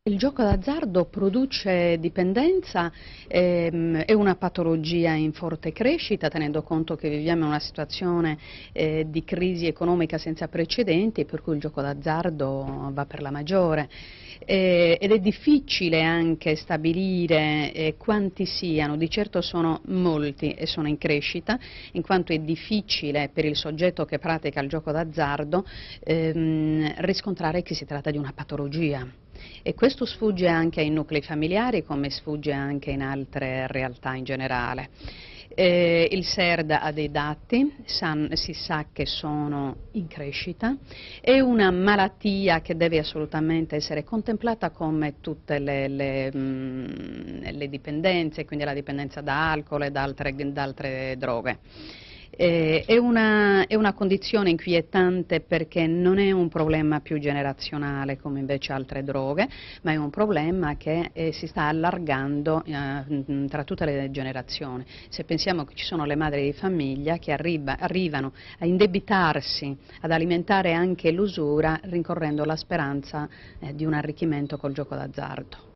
Il gioco d'azzardo produce dipendenza, è una patologia in forte crescita, tenendo conto che viviamo in una situazione di crisi economica senza precedenti, per cui il gioco d'azzardo va per la maggiore. Ed è difficile anche stabilire quanti siano, di certo sono molti e sono in crescita, in quanto è difficile per il soggetto che pratica il gioco d'azzardo riscontrare che si tratta di una patologia. E questo sfugge anche ai nuclei familiari come sfugge anche in altre realtà in generale. Il SERD ha dei dati, si sa che sono in crescita, è una malattia che deve assolutamente essere contemplata come tutte le dipendenze, quindi la dipendenza da alcol e da altre droghe. È una condizione inquietante perché non è un problema più generazionale come invece altre droghe, ma è un problema che si sta allargando tra tutte le generazioni. Se pensiamo che ci sono le madri di famiglia che arrivano a indebitarsi, ad alimentare anche l'usura rincorrendo la speranza di un arricchimento col gioco d'azzardo.